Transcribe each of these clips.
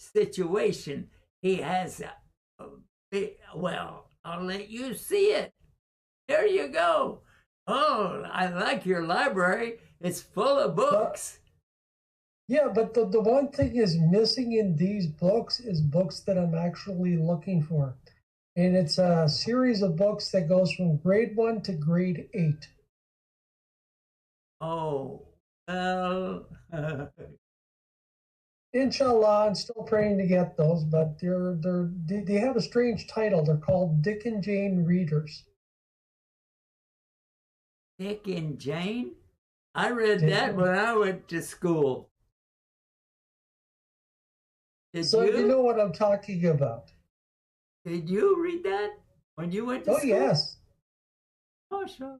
situation. He has well, I'll let you see it. There you go. Oh, I like your library. It's full of But books. yeah, but the one thing is missing in these books is books that I'm actually looking for. And it's a series of books that goes from grade 1 to grade 8. Oh, well, Inshallah, I'm still praying to get those, but they have a strange title. They're called Dick and Jane Readers. Dick and Jane? I read Dick that and, when I went to school. Did so you you? know what I'm talking about. Did you read that when you went to Oh school? yes, Oh, sure.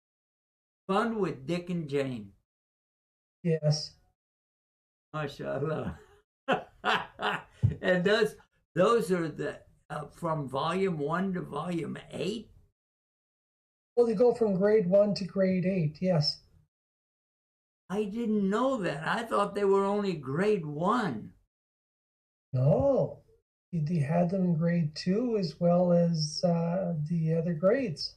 Fun with Dick and Jane. yes. MashaAllah. And those are the from volume 1 to volume 8. Well, they go from grade 1 to grade 8. Yes. I didn't know that. I thought they were only grade 1. No, they had them in grade 2 as well as the other grades.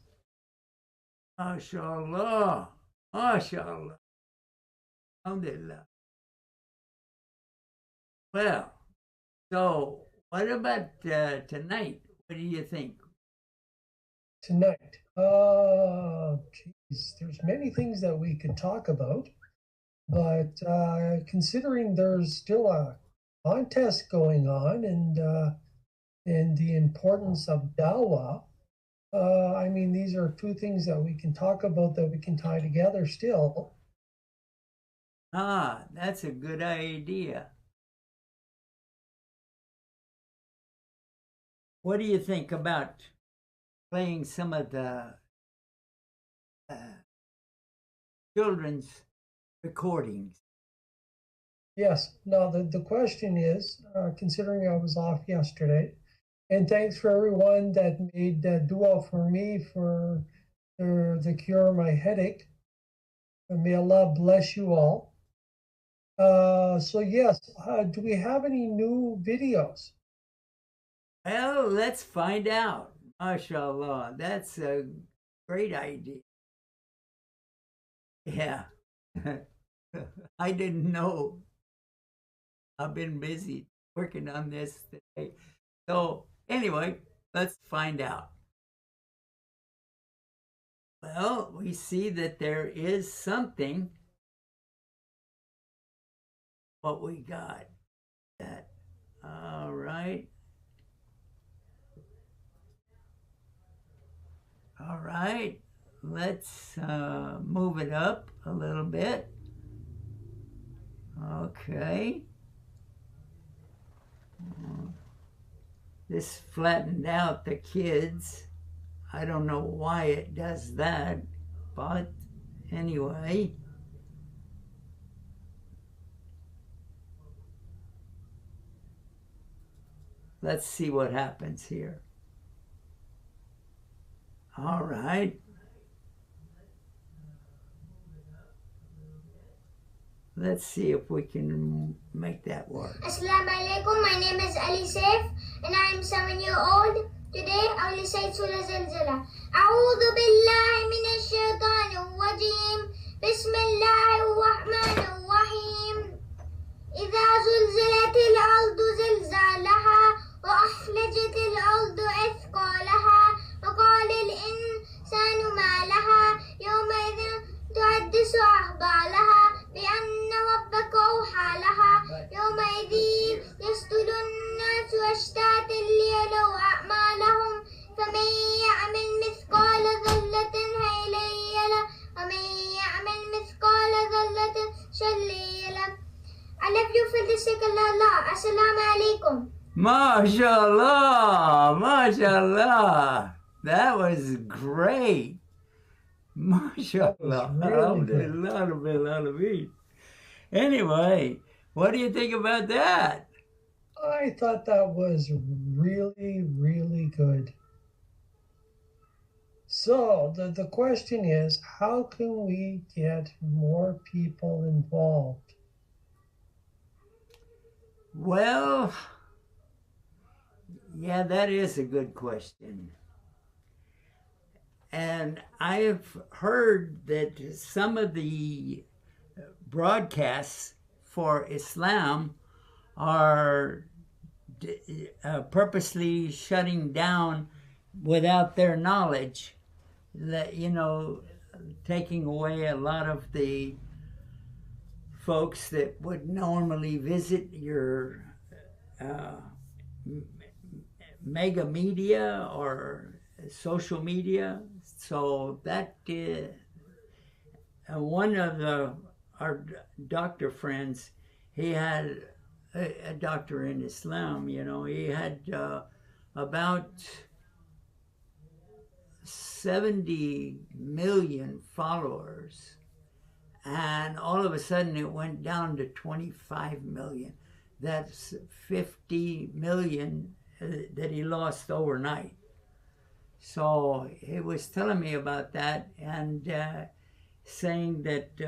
MashaAllah. MashaAllah. Alhamdulillah. Well, so what about tonight? What do you think? Tonight. Geez, there's many things that we could talk about, but considering there's still a contest going on and the importance of dawah, I mean, these are two things that we can talk about that we can tie together still. Ah, that's a good idea. What do you think about playing some of the uh, children's recordings? Yes. Now, the question is, considering I was off yesterday, and thanks for everyone that made dua for me for the cure of my headache. And may Allah bless you all. So yes, do we have any new videos? Well, let's find out. MashaAllah, that's a great idea. Yeah. I didn't know. I've been busy working on this today. So, anyway, let's find out. Well, we see that there is something. What we got. That. All right. All right. Let's move it up a little bit. Okay. This flattened out the kids. I don't know why it does that, but anyway. Let's see what happens here. All right. Let's see if we can make that work. Assalamu alaikum. My name is Ali Saif and I am 7 years old. Today I will recite Surah Zalzala. أعوذ بالله من الشيطان الرجيم. بسم الله الرحمن الرحيم. إذا زلزلت الأرض زلزالها وأخرجت الأرض أثقالها وقال الإنسان ما لها يومئذ تحدث أخبارها بأن ربك أوحى لها يومئذ يصدر الناس أشتاتا ليروا أعمالهم فمن يعمل مثقال ذرة خيرا يره ومن يعمل مثقال ذرة شرا يره. I love you for the sake of Allah. Assalamu alaikum. MashaAllah. MashaAllah. That was great. MashaAllah. Really Anyway, what do you think about that? I thought that was really, really good. So the question is, how can we get more people involved? Well, Yeah, that is a good question. And I've heard that some of the broadcasts for Islam are purposely shutting down without their knowledge, that, you know, taking away a lot of the folks that would normally visit your mega media or social media. So that one of our doctor friends, he had a doctor in Islam, you know, he had about 70 million followers, and all of a sudden it went down to 25 million. That's 50 million that he lost overnight. So he was telling me about that, and saying that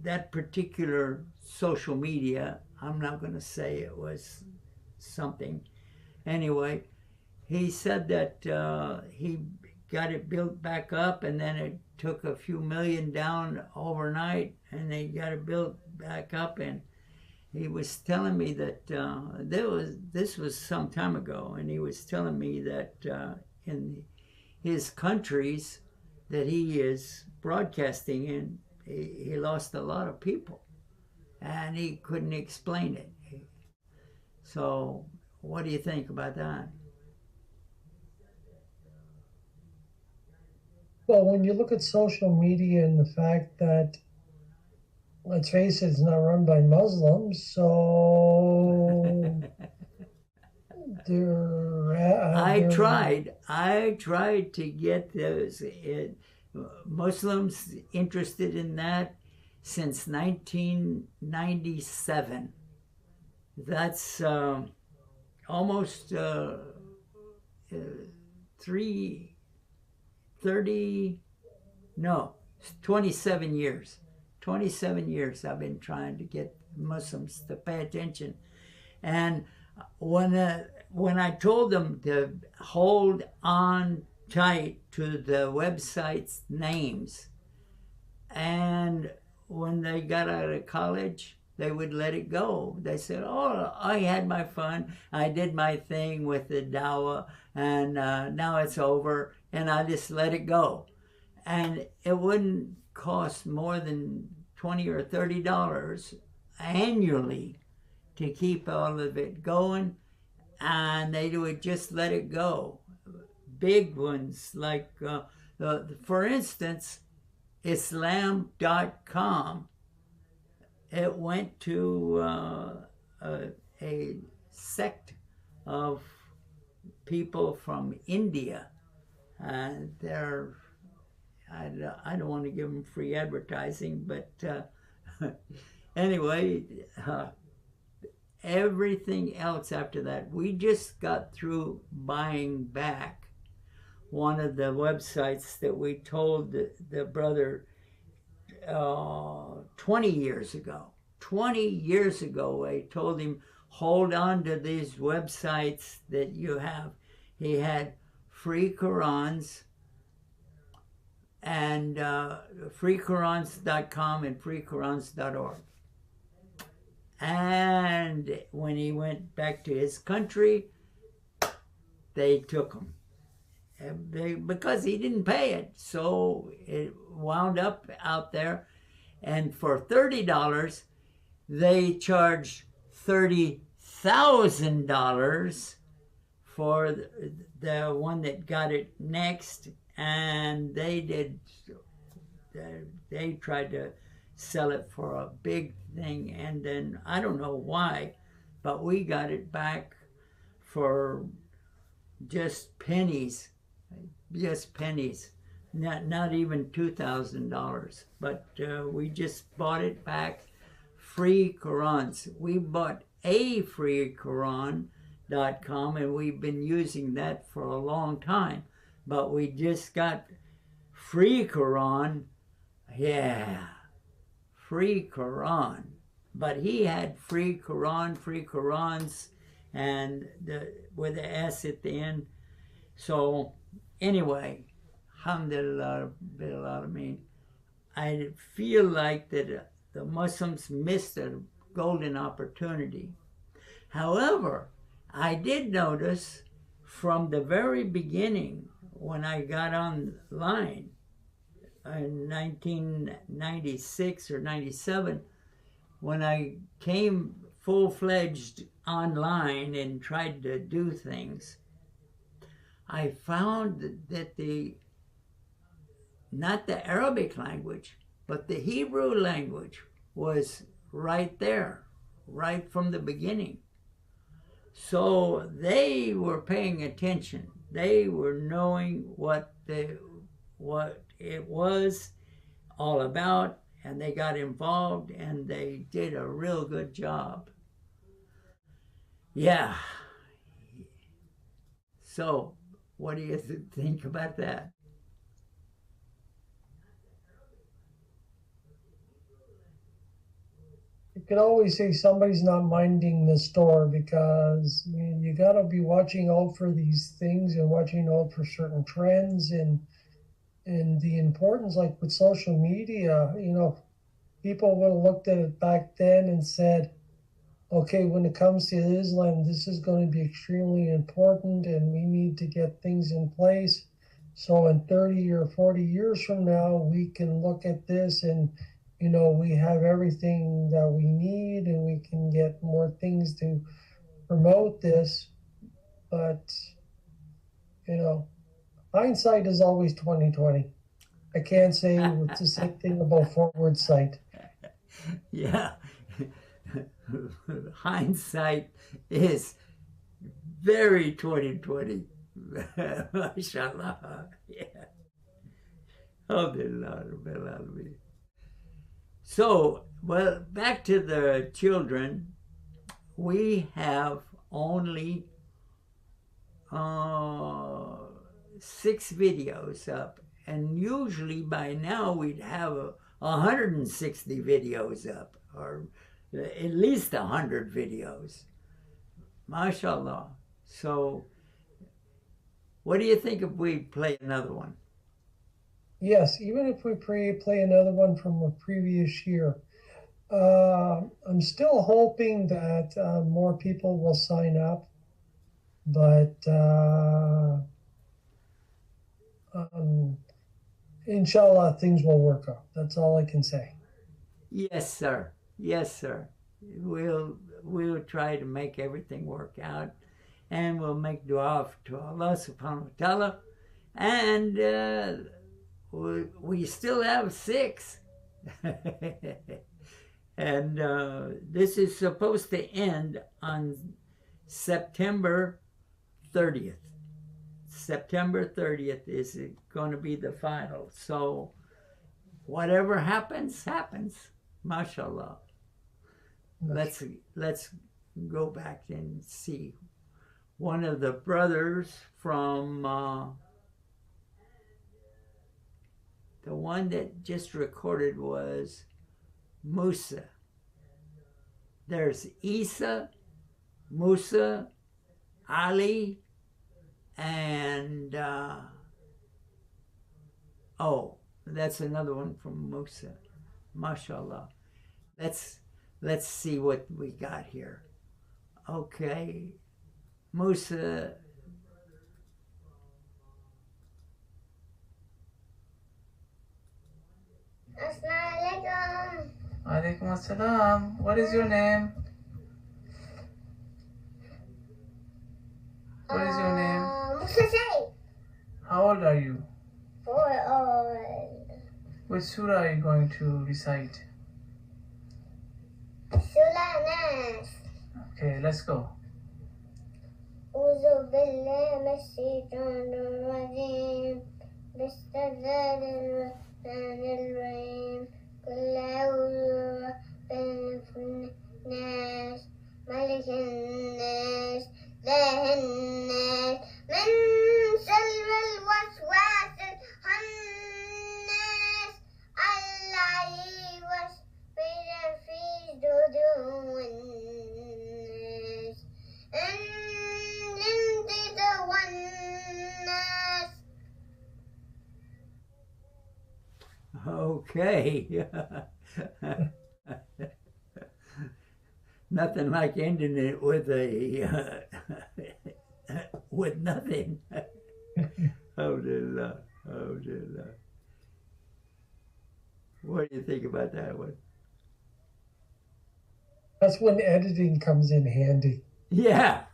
that particular social media, I'm not going to say it was something. Anyway, he said that he got it built back up, and then it took a few million down overnight, and they got it built back up. And he was telling me that this was some time ago, and he was telling me that in his countries that he is broadcasting in, he lost a lot of people, and he couldn't explain it. So what do you think about that? Well, when you look at social media and the fact that, let's face it, it's not run by Muslims, so I tried to get those Muslims interested in that since 1997. That's almost 27 years. 27 years I've been trying to get Muslims to pay attention. And when I told them to hold on tight to the website's names, and when they got out of college, they would let it go. They said, oh, I had my fun. I did my thing with the dawah, and now it's over, and I just let it go. And it wouldn't cost more than $20 or $30 annually to keep all of it going, and they would just let it go. Big ones like, for instance, Islam.com. It went to a sect of people from India, and they're, I don't want to give them free advertising, but anyway, everything else after that. We just got through buying back one of the websites that we told the brother 20 years ago. 20 years ago, I told him, hold on to these websites that you have. He had free Qurans, and freequrans.com and freequrans.org. And when he went back to his country, they took him. Because he didn't pay it. So it wound up out there. And for $30, they charged $30,000 for the one that got it next. And they tried to sell it for a big thing. And then, I don't know why, but we got it back for just pennies. Just pennies, not even $2,000, but we just bought it back. Free Qurans. We bought a freequran.com, and we've been using that for a long time, but we just got free Quran. Yeah, free Quran. But he had free Quran, free Qurans, and with the S at the end. So anyway, alhamdulillah, bil alameen. I feel like that the Muslims missed a golden opportunity. However, I did notice from the very beginning when I got online in 1996 or 97, when I came full-fledged online and tried to do things, I found that not the Arabic language, but the Hebrew language was right there, right from the beginning. So they were paying attention. They were knowing what it was all about, and they got involved, and they did a real good job. Yeah. So, what do you think about that? You could always say somebody's not minding the store, because I mean, you got to be watching out for these things and watching out for certain trends, and the importance, like with social media, people would have looked at it back then and said, okay, when it comes to Islam, this is going to be extremely important and we need to get things in place. So in 30 or 40 years from now, we can look at this and, we have everything that we need and we can get more things to promote this. But, hindsight is always 2020. I can't say it's the same thing about forward sight. Yeah. Hindsight is very 2020. MashaAllah. Yeah. Alhamdulillah. So, well, back to the children. We have only 6 videos up, and usually by now we'd have 160 videos up, or at least 100 videos. MashaAllah. So, what do you think if we play another one? Yes, even if we play another one from a previous year. I'm still hoping that more people will sign up, but inshallah, things will work out. That's all I can say. Yes, sir. Yes, sir. We'll try to make everything work out, and we'll make dua to Allah subhanahu wa ta'ala, and we still have 6. And this is supposed to end on September 30th. September 30th is going to be the final. So whatever happens, happens. MashaAllah. Let's go back and see. One of the brothers from the one that just recorded was Musa. There's Isa, Musa, Ali, and that's another one from Musa. MashaAllah. Let's see what we got here. Okay, Musa. Assalamualaikum. Alaikum assalam. What is your name? What is your name? Musa Said. How old are you? 4 old. Which surah are you going to recite? Surah Nas. Okay, let's go. أعوذ بالله من الشيطان الرجيم بسم الله الرحمن الرحيم قل أعوذ برب الناس ملك الناس إله الناس من شر الوسواس الخناس الذي يوسوس في صدور الناس Okay. Nothing like ending it with a with nothing. Alhamdulillah. Alhamdulillah. What do you think about that one? That's when editing comes in handy. Yeah.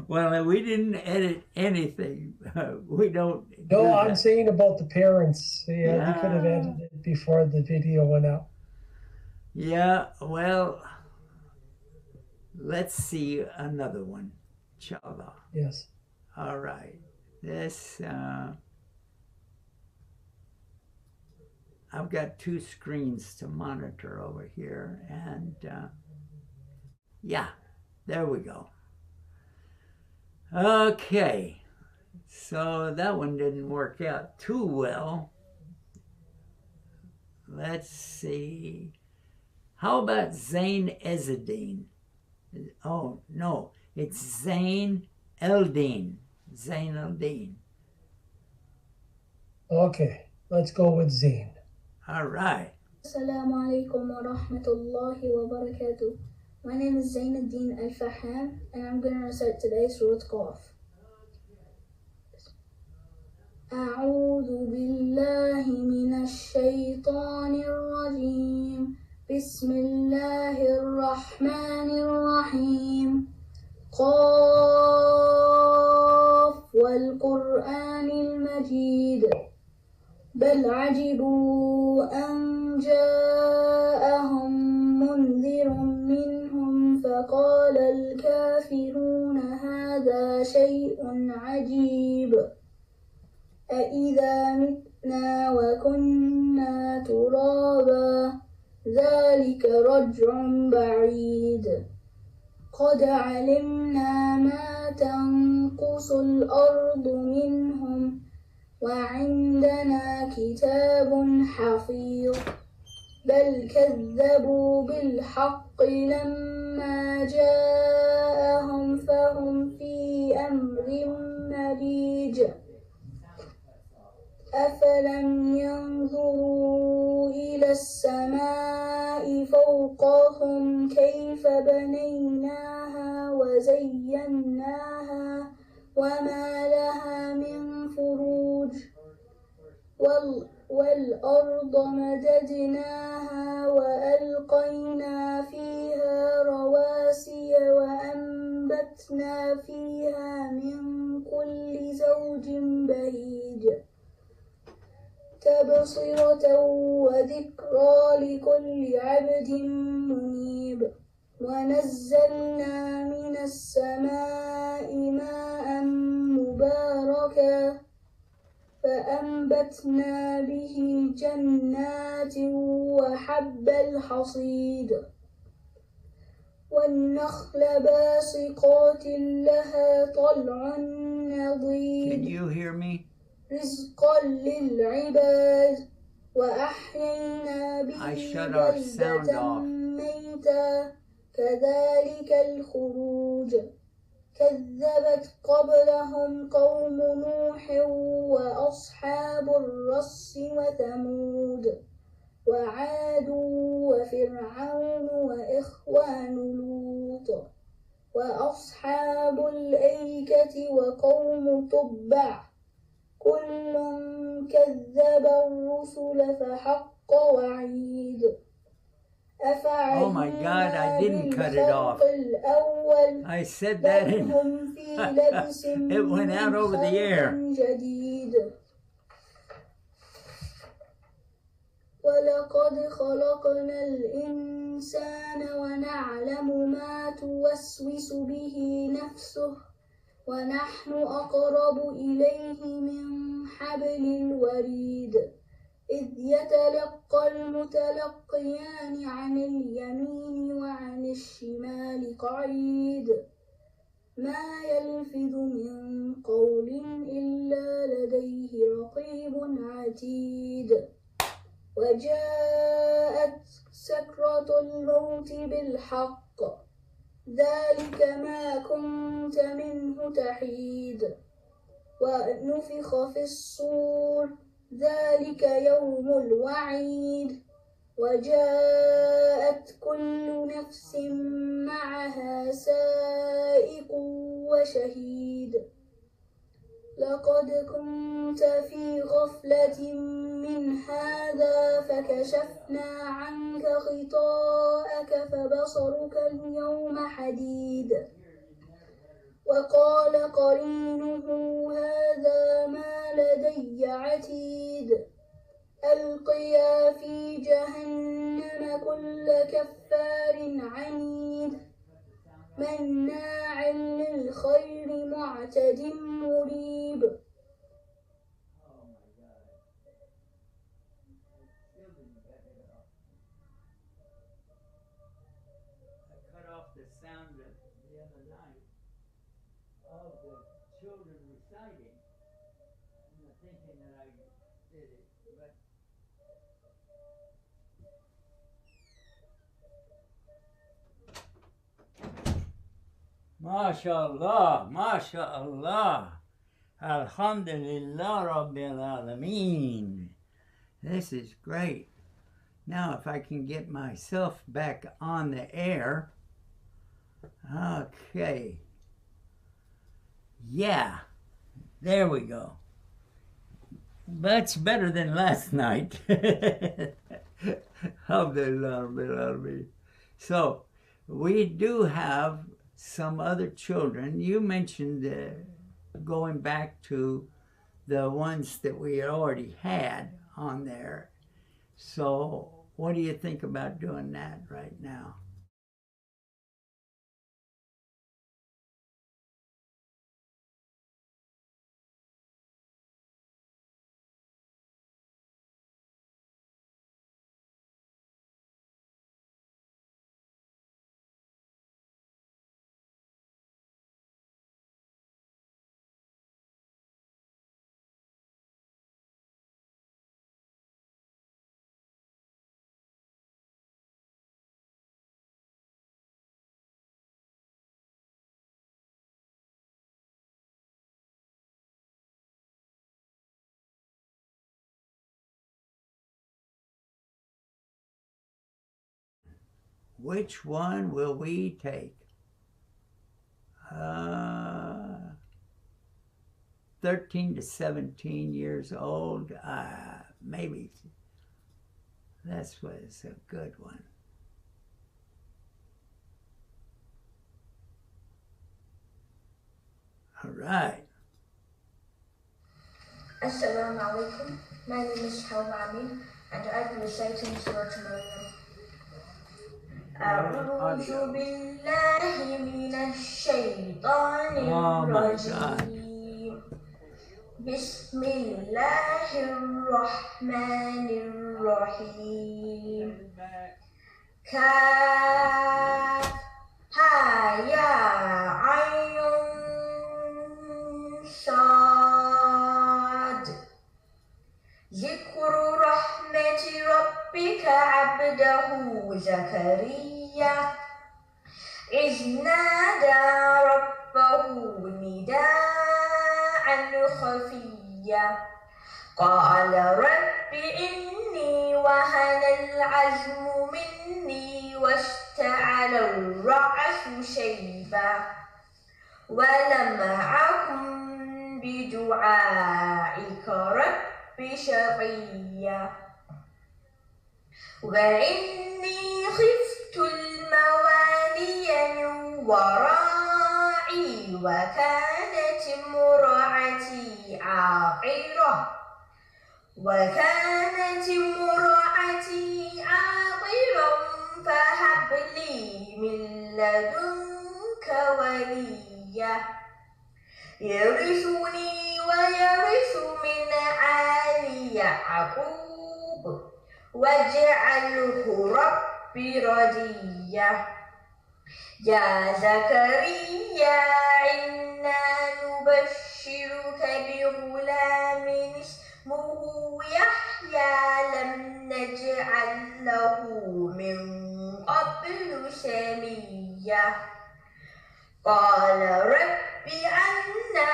Well, we didn't edit anything. We don't. No, do I'm that. saying about the parents. Yeah, they could have edited it before the video went out. Yeah, well, let's see another one. Inshallah. Yes. All right. This, I've got two screens to monitor over here, and yeah, there we go. Okay, so that one didn't work out too well. Let's see. How about Zain Ezzedine? Oh, no, it's Zain Eldin. Zain Eldin. Okay, let's go with Zain. All right. Assalamu alaikum wa rahmatullahi wa barakatuh. My name is Zainuddin Al-Faham, and I'm going to recite today Surah Qaf. أعوذ بالله من الشيطان الرجيم بسم الله الرحمن الرحيم قاف والقرآن المجيد بل عجبوا أن جاءهم منذر منهم فقال الكافرون هذا شيء عجيب أإذا متنا وكنا ترابا ذلك رجع بعيد قد علمنا ما تنقص الأرض منهم وعندنا كتاب حفيظ بل كذبوا بالحق لما جاءهم فهم في أمر مريج أفلم ينظروا إلى السماء فوقهم كيف بنيناها وزيناها وما لها من فروج والأرض مددناها وألقينا فيها رواسي وأنبتنا فيها من كل زوج بهيج تبصرة وذكرى لكل عبد منيب ونزلنا من السماء ماء مباركا فأنبتنا به جنات وحب الحصيد والنخل باسقات لها طلع نضيد. Can you hear me? رزقا للعباد وأحيينا به بلدة ميتا كذلك الخروج كذبت قبلهم قوم نوح وأصحاب الرس وثمود وعاد وفرعون وإخوان لوط وأصحاب الأيكة وقوم تبع كل كذب الرسل فحق وعيد Oh my God, I didn't cut it off. I said that and it went out over the air. ولقد خلقنا الإنسان ونعلم ما توسوس به نفسه ونحن أقرب إليه من حبل الوريد إذ يتلقى المتلقيان عن اليمين وعن الشمال قعيد ما يلفظ من قول إلا لديه رقيب عتيد وجاءت سكرة الموت بالحق ذلك ما كنت منه تحيد ونفخ في الصور ذلك يوم الوعيد وجاءت كل نفس معها سائق وشهيد لقد كنت في غفلة من هذا فكشفنا عنك غطاءك فبصرك اليوم حديد وقال قرينه هذا ما لدي عتيد ألقيا في جهنم كل كفار عنيد مناع للخير معتد مريب Cut off the sound the other night of the children reciting. I'm not thinking that I did it, but MashaAllah, MashaAllah. Alhamdulillah Rabbil Alameen. This is great. Now if I can get myself back on the air. Okay. Yeah. There we go. That's better than last night. Alhamdulillah Rabbil Alameen. So, we do have some other children. You mentioned going back to the ones that we already had on there. So what do you think about doing that right now? Which one will we take? 13 to 17 years old, maybe. This was a good one. All right. Assalamu alaikum. My name is Hawa Amin and I'm reciting Surah Maryam. أعوذ بالله من الشيطان الرجيم بسم الله الرحمن الرحيم كافها يا عين صاد ذكر رحمة ربك عبده زكريا إذ نادى ربه نداء خفيا قال رب إني وهن العزم مني واشتعل الرأس شيبا ولم أكن بدعائك رب شقيا وإني خفت الموالي من ورائي وكانت امرأتي عاقرا فهب لي من لدنك وليا يرثني ويرث من آل يعقوب واجعله رب رضيا يا زكريا إنا نبشرك بغلام اسمه يحيى لم نجعل له من قبل سميا قال رب أنى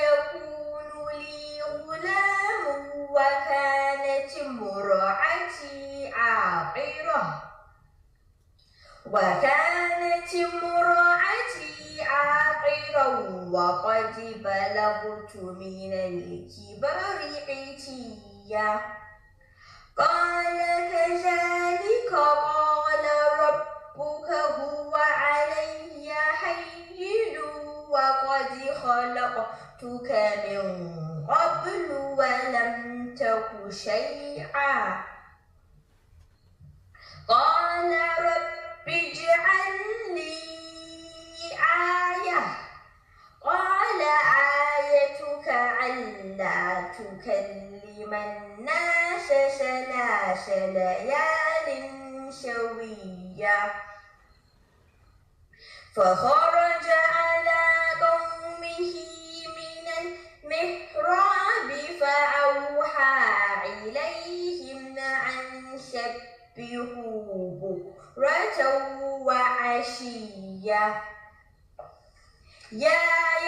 يكون لي غلام وكان الآخرة. وكانت امرأتي عاقرا وقد بلغت من الكبر عتيا. قال كذلك قال ربك هو علي هين وقد خلقتك من قبل ولم تك شيئا. قال رب اجعل لي آية. قال آيتك ألا تكلم الناس 3 ليال سويا. فخرج على قومه من المحراب فأوحى إليهم أن سبحوا بكرة وعشيا. يا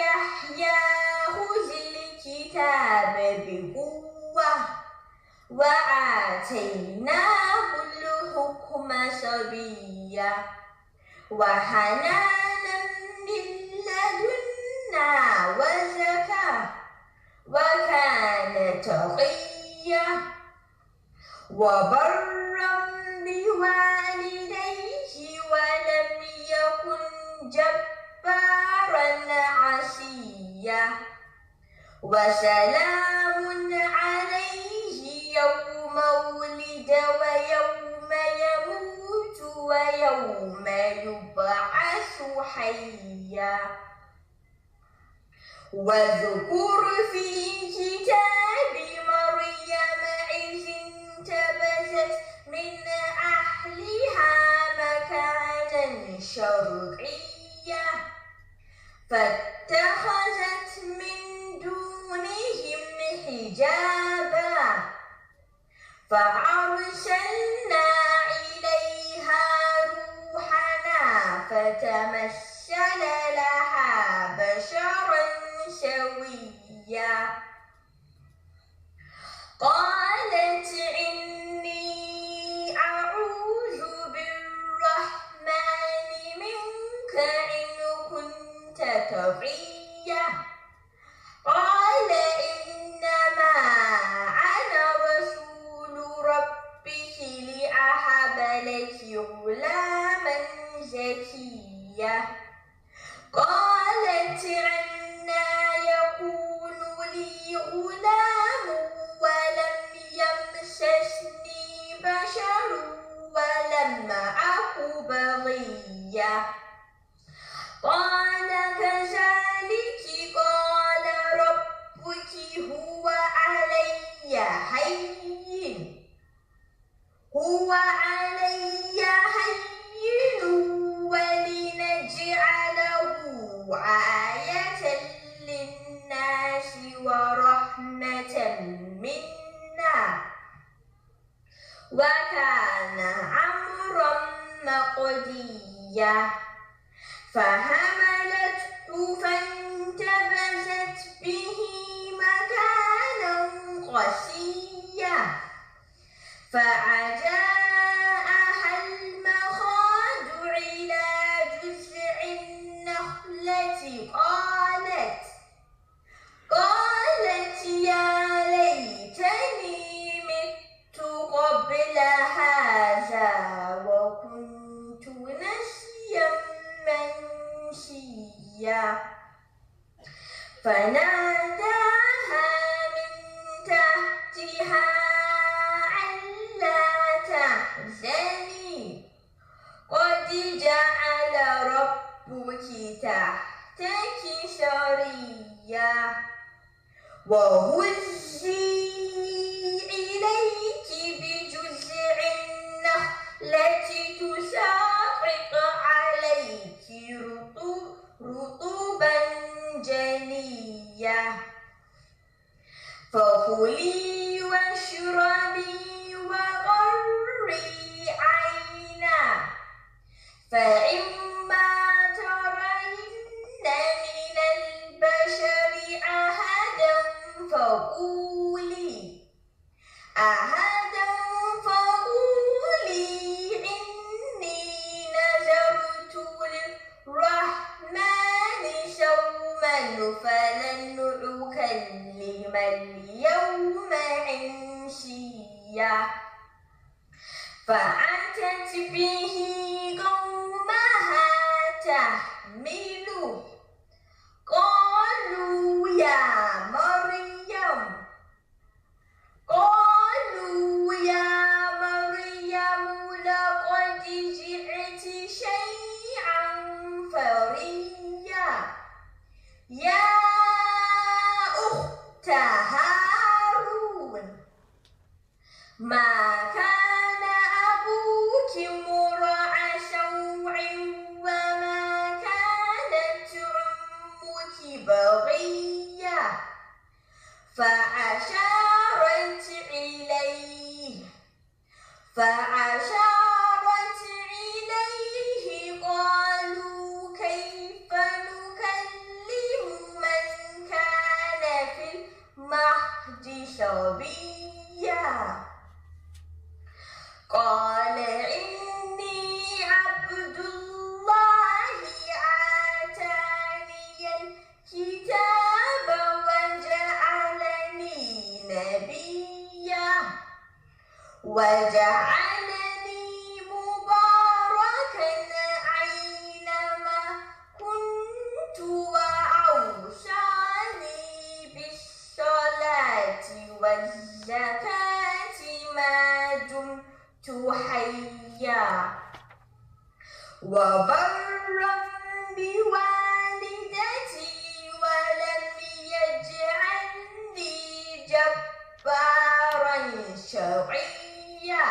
يحيى خذ الكتاب بقوة وآتيناه الحكم صبيا. وحنانا من لدنا وزكاة وكان تقيا. وبرا بوالديه ولم يكن جبارا عصيا. وسلام عليه يوم ولد ويوم يموت ويوم يبعث حيا. واذكر في كتاب مريم إذ انتبذت من أهلها مكانا شرقيا فاتخذت من دونهم حجابا فأرسلنا إليها روحنا فتمثل لها بشرا سويا. قالت إني أعوذ بالرحمن منك إن كنت تقيا. قال إنما أنا رسول ربك لأهب لك غلاما زكيا. قالت أنى يكون لي غلام ولم يمسسني بشر ولم أك بغيا. قال كذلك قال ربك هو علي هين ولنجعله آية للناس ورحمة منا وكان أمرا مقضيا. فحملته فانتبذت به مكانا قصيا. فأجاءها المخاض إلى جذع النخلة قالت يا ليتني مت قبل هذا وكنت نسيا منسيا. فناداها من تحتها ألا تحزني قد جعل ربك تحتك سريا. وهزي إليك بجذع النخلة تساقط عليك رطوبا جنيا. فكلي واشربي وقري عينا فإما ترين من البشر أحدا فقولي فلن أكلم اليوم إنسيا فأتت به قومها تحمله قالوا يا مريم لقد جئت شيئا فريا يا أخت هارون ما كان أبوك امرأ سوء وما كانت أمك بغيا فأشارت إليه قالوا كيف نكلم من كان في المهد صبيا قال إني عبد الله آتاني الكتاب وجعلني نبيا وجعلني مباركا أينما كنت وأوصاني بالصلاة والزكاة ما دمت حيا وبرا بوالدتي ولم يجعلني جبارا شقيا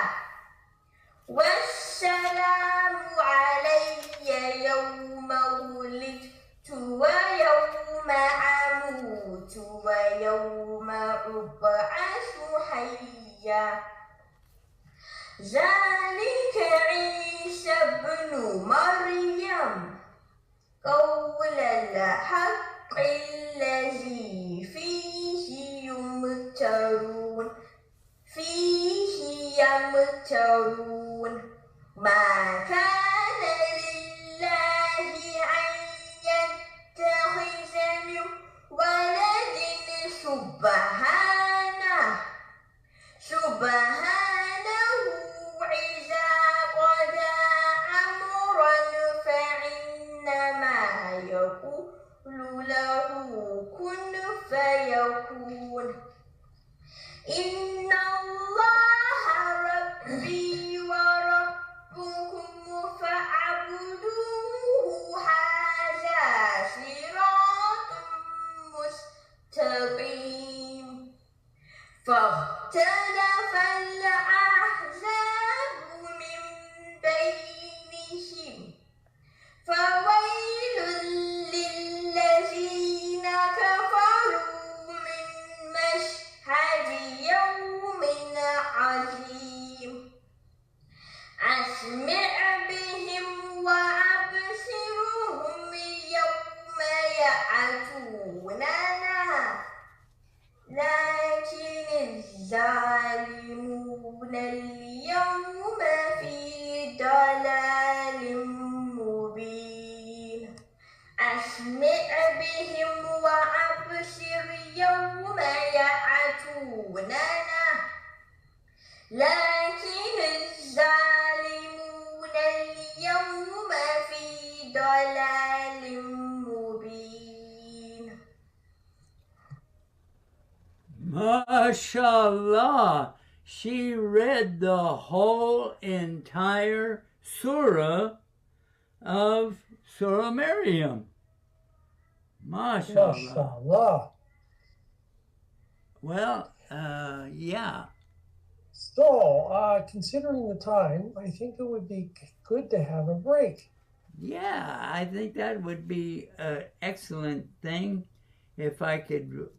والسلام علي يوم ولدت ويوم أموت ويوم أبعث حيا ذلك عيسى ابن مريم قول الحق الذي فيه يمترون ما كان لله أن يتخذ من ولد سبحانه إذا قضى أمرا فإنما يقول له كن فيكون إن الله ربي وربكم فاعبدوه هذا صراط مستقيم فاختلف الأحزاب من بينهم فويل للذين كفروا من مشهد يوم عظيم أسمع بهم وأبصرهم يوم يأتوننا لكن الظالمون اليوم في ضلال مبين أسمع بهم وأبصر يوم يأتوننا لكن الظالمون اليوم في ضلال مبين. MashaAllah, she read the whole entire surah of Surah Maryam. MashaAllah. MashaAllah. Well, yeah. So, considering the time, I think it would be good to have a break. Yeah, I think that would be an excellent thing if I could.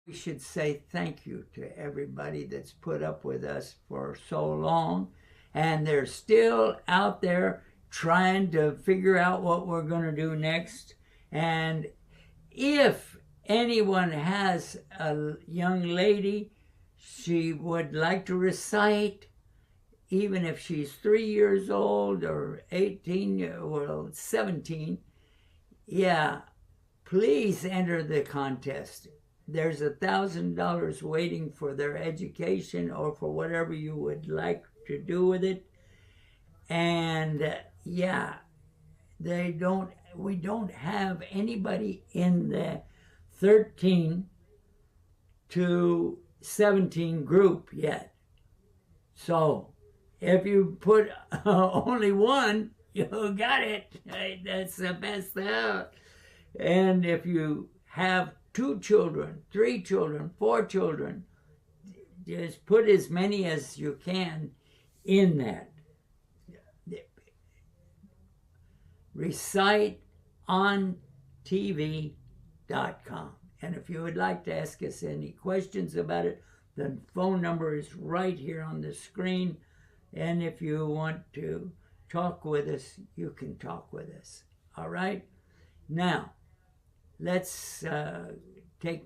We should say thank you to everybody that's put up with us for so long, and they're still out there trying to figure out what we're going to do next. And if anyone has a young lady she would like to recite, even if she's 3 years old or 18 or 17, yeah, please enter the contest. There's $1,000 waiting for their education or for whatever you would like to do with it. And yeah, we don't have anybody in the 13 to 17 group yet. So if you put only one, you got it. That's the best out. And if you have 2 children, 3 children, 4 children, just put as many as you can in that. ReciteOnTV.com. And if you would like to ask us any questions about it, the phone number is right here on the screen. And if you want to talk with us, you can talk with us. All right? Now, let's take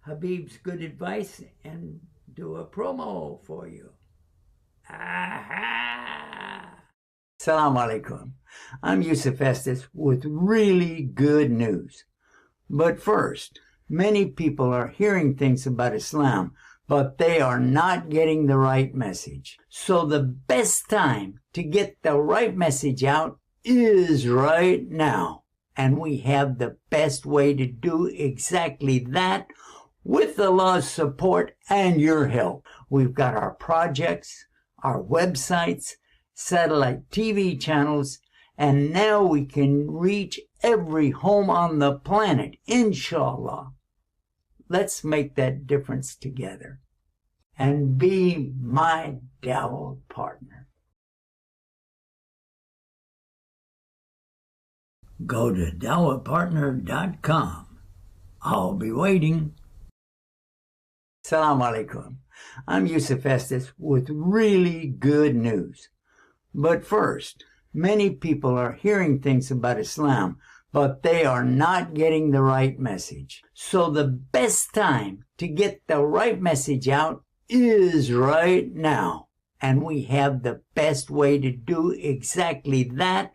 Habib's good advice and do a promo for you. Aha! Assalamu alaikum. I'm Yusuf Estes with really good news. But first, many people are hearing things about Islam, but they are not getting the right message. So the best time to get the right message out is right now. And we have the best way to do exactly that with Allah's support and your help. We've got our projects, our websites, satellite TV channels, and now we can reach every home on the planet, inshallah. Let's make that difference together and be my Dawah partner. Go to dawahpartner.com. I'll be waiting. Assalamu alaikum. I'm Yusuf Estes with really good news. But first, many people are hearing things about Islam, but they are not getting the right message. So the best time to get the right message out is right now. And we have the best way to do exactly that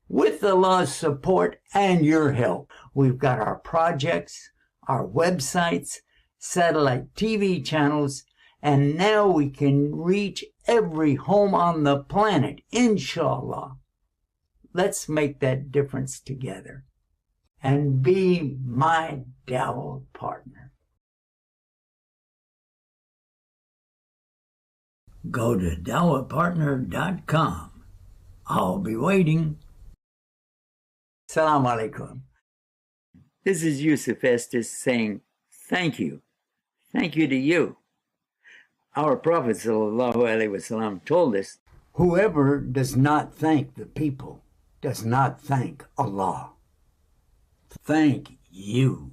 with Allah's support and your help. We've got our projects, our websites, satellite TV channels, and now we can reach every home on the planet, inshallah. Let's make that difference together and be my Dawah partner. Go to dawahpartner.com. I'll be waiting. Assalamu alaikum. This is Yusuf Estes saying thank you. Thank you to you. Our Prophet ﷺ told us, whoever does not thank the people does not thank Allah. Thank you.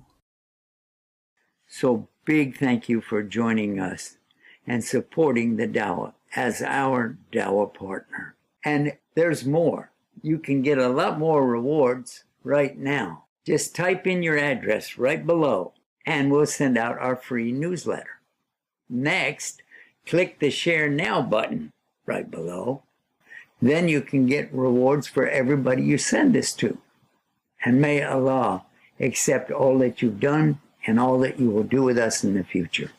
So big thank you for joining us and supporting the Dawah as our Dawah partner. And there's more. You can get a lot more rewards right now. Just type in your address right below and we'll send out our free newsletter. Next, click the Share Now button right below. Then you can get rewards for everybody you send this to. And may Allah accept all that you've done and all that you will do with us in the future.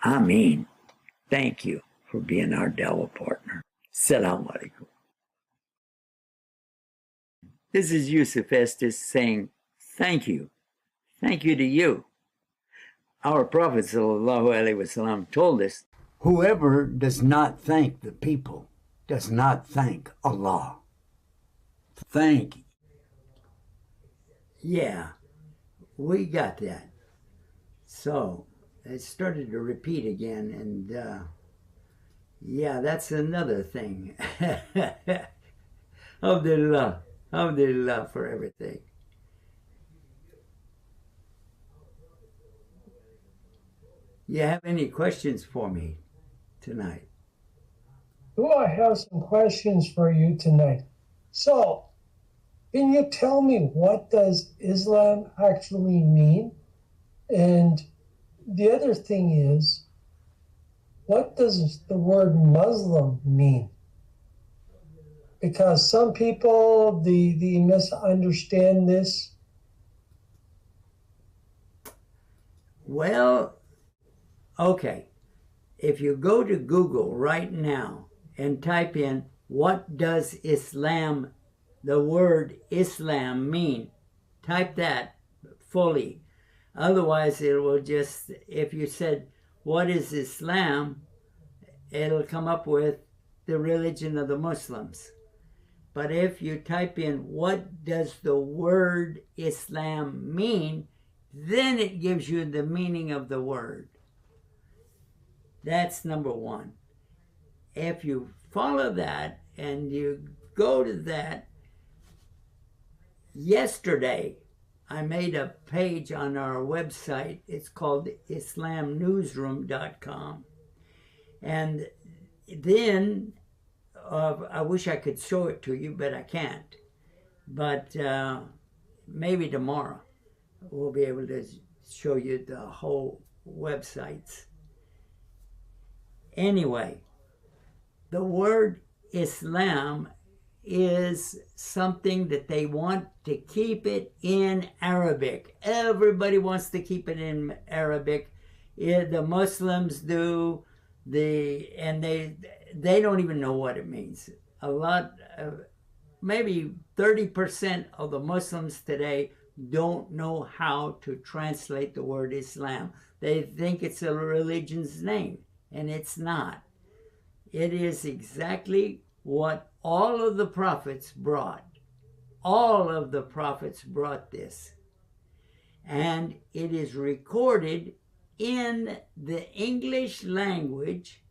Ameen. Thank you for being our Dawah partner. Assalamu alaikum. This is Yusuf Estes saying thank you. Thank you to you. Our Prophet ﷺ told us, whoever does not thank the people does not thank Allah. Thank you. Yeah, we got that. So, it started to repeat again, and yeah, that's another thing. Alhamdulillah. Alhamdulillah for everything. You have any questions for me tonight? Do I have some questions for you tonight? So, can you tell me what does Islam actually mean? And the other thing is, what does the word Muslim mean? Because some people, they misunderstand this. Well, okay. If you go to Google right now and type in, what does Islam, the word Islam mean? Type that fully. Otherwise, it will just, if you said, what is Islam? It'll come up with the religion of the Muslims. But if you type in, what does the word Islam mean? Then it gives you the meaning of the word. That's number one. If you follow that and you go to that, yesterday I made a page on our website. It's called islamnewsroom.com. And then, I wish I could show it to you, but I can't. But maybe tomorrow we'll be able to show you the whole websites. Anyway, the word Islam is something that they want to keep it in Arabic. Everybody wants to keep it in Arabic. The Muslims do, and they don't even know what it means. A lot, maybe 30% of the Muslims today don't know how to translate the word Islam. They think it's a religion's name, and it's not. It is exactly what all of the prophets brought. All of the prophets brought this. And it is recorded in the English language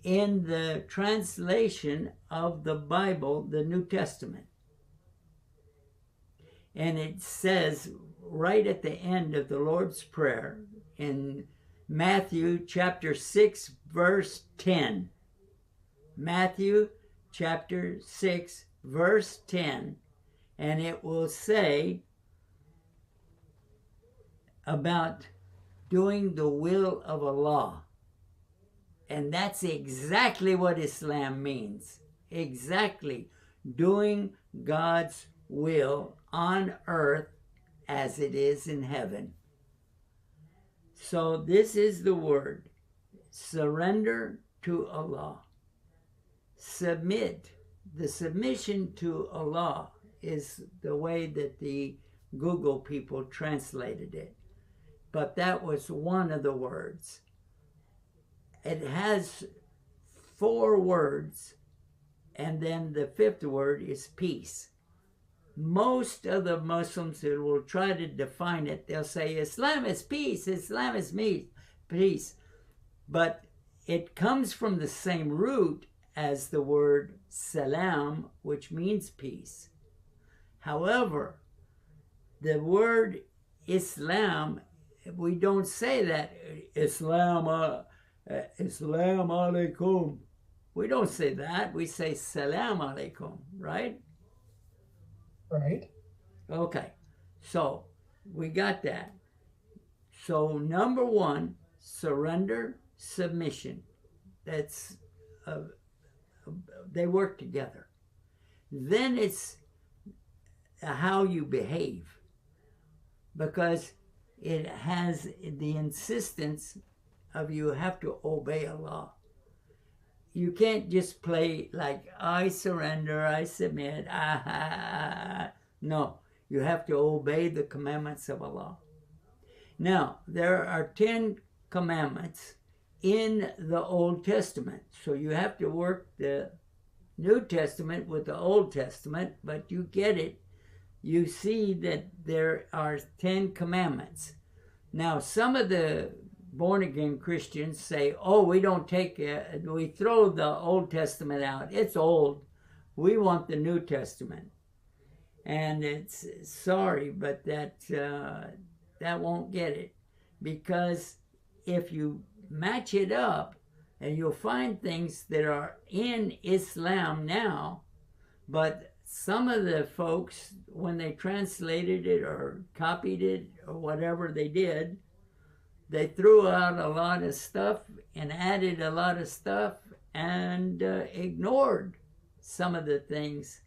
in the translation of the Bible, the New Testament. And it says right at the end of the Lord's Prayer in Matthew chapter 6, verse 10. Matthew chapter 6, verse 10. And it will say about doing the will of Allah. And that's exactly what Islam means. Exactly. Doing God's will on earth as it is in heaven. So this is the word. Surrender to Allah. Submit. The submission to Allah is the way that the Google people translated it. But that was one of the words. It has 4 words, and then the 5th word is peace. Most of the Muslims who will try to define it, they'll say Islam is peace, Islam is peace. But it comes from the same root as the word salam, which means peace. However, the word Islam, we don't say that Islam alaikum. We don't say that. We say salam alaikum, right? Right. Okay. So we got that. So number 1, surrender, submission. That's they work together. Then it's how you behave, because it has the insistence of you have to obey Allah. You can't just play like I surrender, I submit, No, you have to obey the commandments of Allah. Now, there are 10 commandments in the Old Testament. So you have to work the New Testament with the Old Testament, but you get it. You see that there are 10 commandments. Now, some of the born-again Christians say, oh, we don't take it, we throw the Old Testament out. It's old. We want the New Testament. And it's sorry, but that won't get it. Because if you match it up, and you'll find things that are in Islam now But some of the folks, when they translated it or copied it or whatever they did, they threw out a lot of stuff and added a lot of stuff and ignored some of the things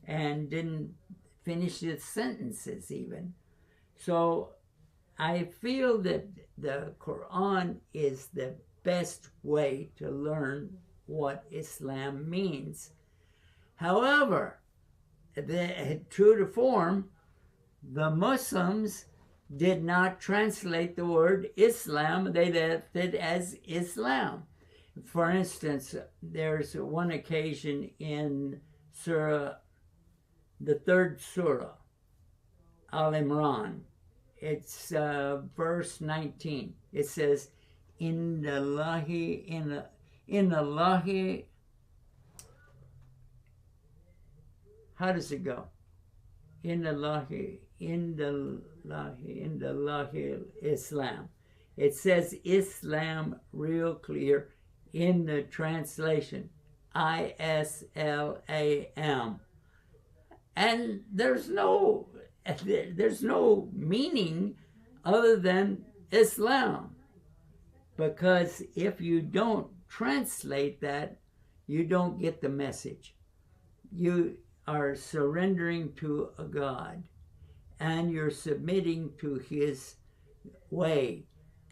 and didn't finish the sentences even. So I feel that the Quran is the best way to learn what Islam means. However, true to form, the Muslims did not translate the word Islam. They left it as Islam. For instance, there's one occasion in Surah, the third Surah, Al-Imran. It's verse 19. It says, Inna Allahi, how does it go? Inna Allahi Islam. It says Islam real clear in the translation. ISLAM. And there's no meaning other than Islam. Because if you don't translate that, you don't get the message. You are surrendering to a God, and you're submitting to His way,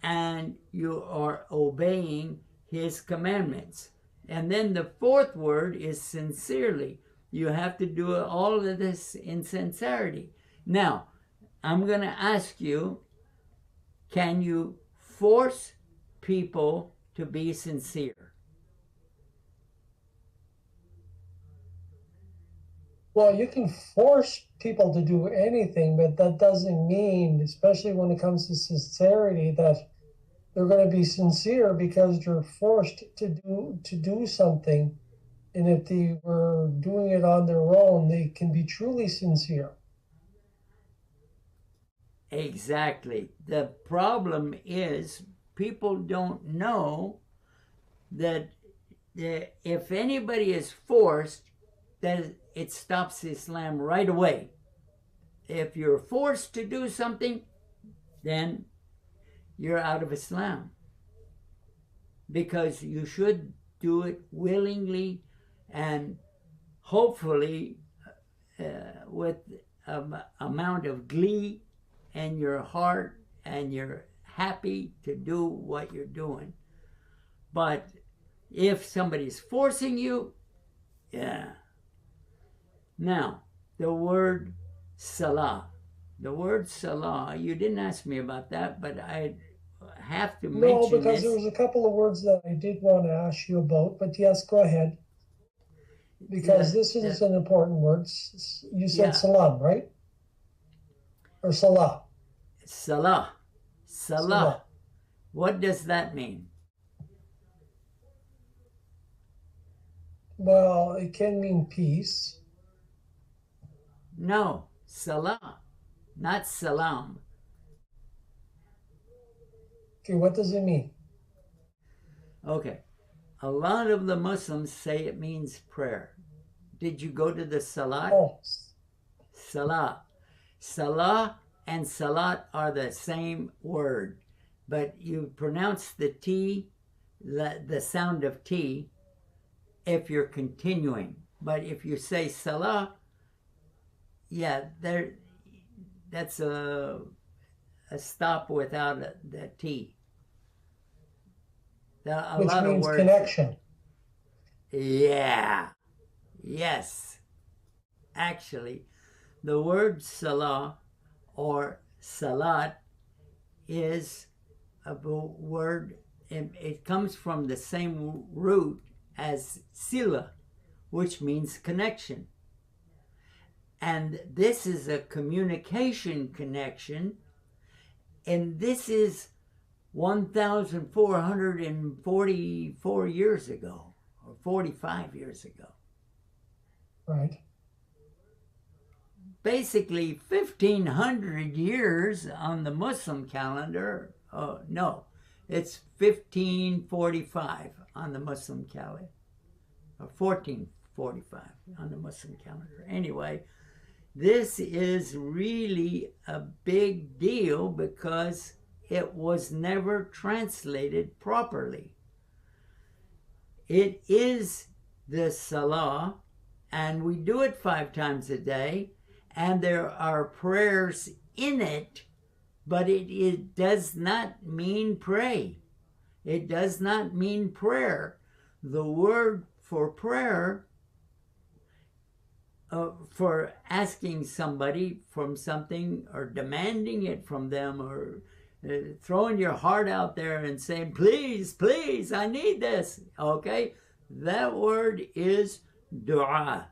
and you are obeying His commandments. And then the fourth word is sincerely. You have to do all of this in sincerity. Now, I'm going to ask you, can you force people to be sincere? Well, you can force people to do anything, but that doesn't mean, especially when it comes to sincerity, that they're going to be sincere because they're forced to do something. And if they were doing it on their own, they can be truly sincere. Exactly. The problem is people don't know that if anybody is forced, that it stops Islam right away. If you're forced to do something, then you're out of Islam. Because you should do it willingly and hopefully with an amount of glee in your heart, and you're happy to do what you're doing. But if somebody's forcing you, yeah. Now, the word salah. The word salah, you didn't ask me about that, but I have to mention No, because this. there was a couple of words that I did want to ask you about, but yes, go ahead. Because this is an important word. You said salam, right? Or salah? Salah. Salah. What does that mean? Well, it can mean peace. No, salah, not salam. Okay, what does it mean? Okay, a lot of the Muslims say it means prayer. Did you go to the salat? Oh. Salah. Salah and salat are the same word, but you pronounce the T, the sound of T, if you're continuing. But if you say salah, yeah, that's a stop without the T. Which means connection. Yeah. Yes. Actually, the word salah or salat is a word, it comes from the same root as sila, which means connection. And this is a communication connection, and this is 1,444 years ago, or 45 years ago. Right. Basically 1,500 years on the Muslim calendar. No, it's 1545 on the Muslim calendar, or 1445. 1445 on the Muslim calendar. Anyway, this is really a big deal because it was never translated properly. It is the Salah, and we do it 5 times a day, and there are prayers in it, but it does not mean pray. It does not mean prayer. The word for prayer, for asking somebody from something or demanding it from them, or throwing your heart out there and saying, please, please, I need this, okay? That word is dua,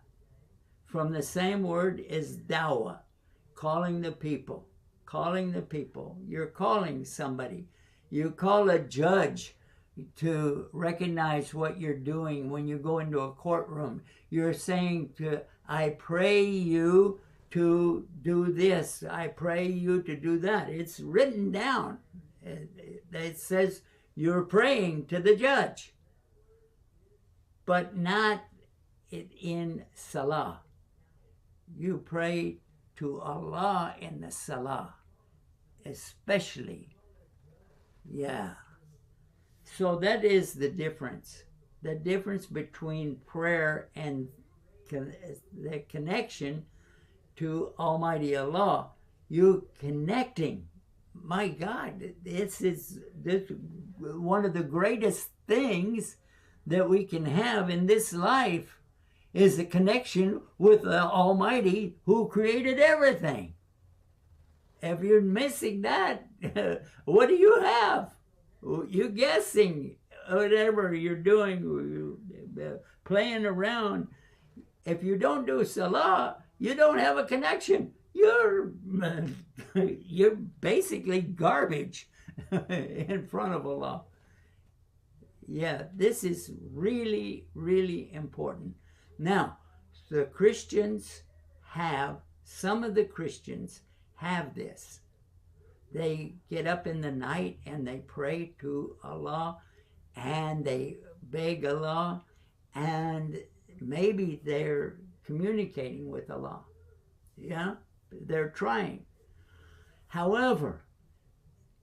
from the same word as dawah, calling the people, calling the people. You're calling somebody. You call a judge to recognize what you're doing when you go into a courtroom. You're saying I pray you to do this. I pray you to do that. It's written down. It says you're praying to the judge, but not in Salah. You pray to Allah in the Salah, especially. Yeah. So that is the difference. The difference between prayer and the connection to Almighty Allah. You connecting. My God, this is one of the greatest things that we can have in this life, is a connection with the Almighty who created everything. If you're missing that, what do you have? You're guessing, whatever you're doing, playing around. If you don't do Salah, you don't have a connection. You're basically garbage in front of Allah. Yeah, this is really, really important. Now, the Christians some of the Christians have this. They get up in the night and they pray to Allah and they beg Allah, and maybe they're communicating with Allah. Yeah, they're trying. However,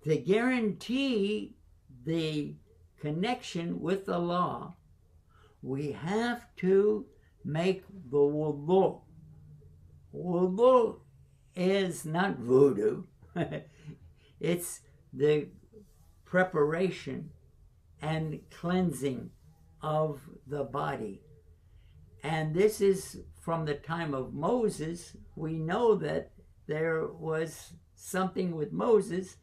to guarantee the connection with Allah, we have to make the wudu. Wudu is not voodoo. It's the preparation and cleansing of the body. And this is from the time of Moses. We know that there was something with Moses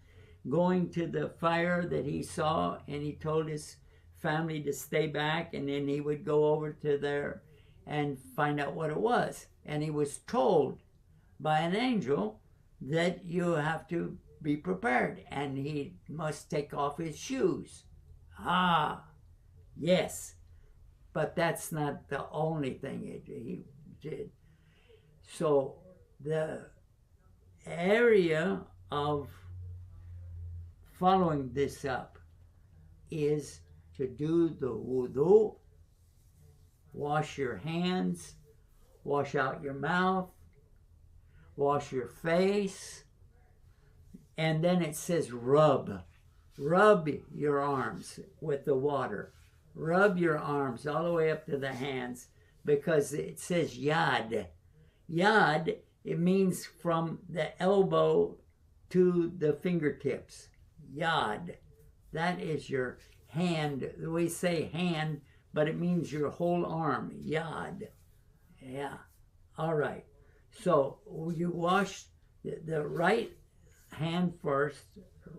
going to the fire that he saw, and he told his family to stay back, and then he would go over to there and find out what it was. And he was told by an angel that you have to be prepared, and he must take off his shoes. Ah, yes, but that's not the only thing he did. So the area of following this up is to do the wudu, wash your hands, wash out your mouth, wash your face, and then it says rub. Rub your arms with the water. Rub your arms all the way up to the hands, because it says yad. Yad, it means from the elbow to the fingertips. Yad. That is your hand. We say hand, but it means your whole arm. Yad. Yeah. All right. So you wash the right hand first,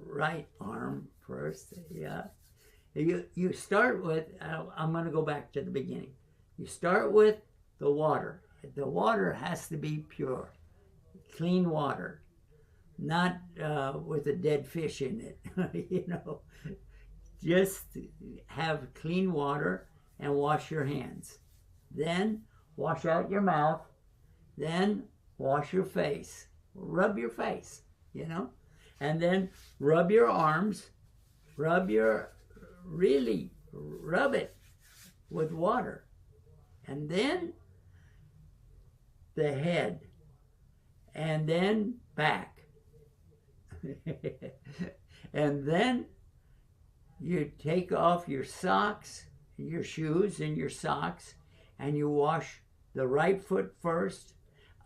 right arm first. Yeah. You start with, I'm going to go back to the beginning. You start with the water. The water has to be pure, clean water, not with a dead fish in it. You know, just have clean water and wash your hands. Then wash out your mouth. Then wash your face. Rub your face, you know, and then rub your arms. Really rub it with water. and then the head, and then back. And then you take off your socks, your shoes and your socks, and you wash the right foot first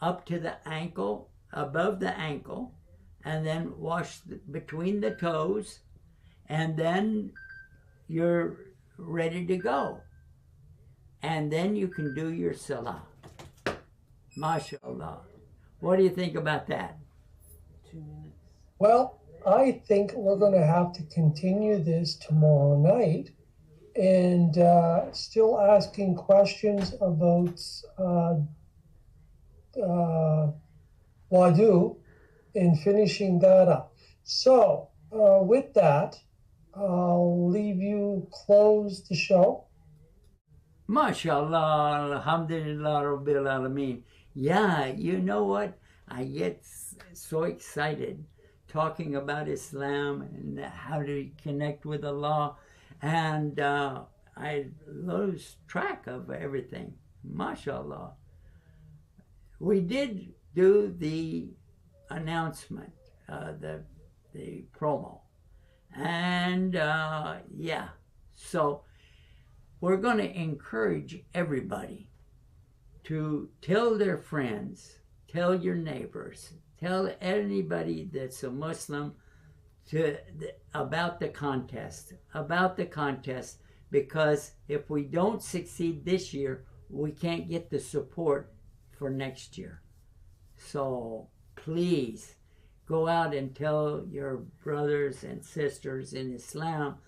up to the ankle, above the ankle, and then wash between the toes, and then you're ready to go. And then you can do your salah. MashaAllah. What do you think about that? 2 minutes. Well, I think we're going to have to continue this tomorrow night and still asking questions about Wadu and finishing that up. So, with that, I'll leave you close the show. MashaAllah, Alhamdulillah, Rabbil Alameen. Yeah, you know what? I get so excited talking about Islam and how to connect with Allah, and I lose track of everything. MashaAllah. We did do the announcement, the promo, and yeah, so we're going to encourage everybody to tell their friends, tell your neighbors, tell anybody that's a Muslim about the contest, because if we don't succeed this year, we can't get the support for next year. So please go out and tell your brothers and sisters in Islam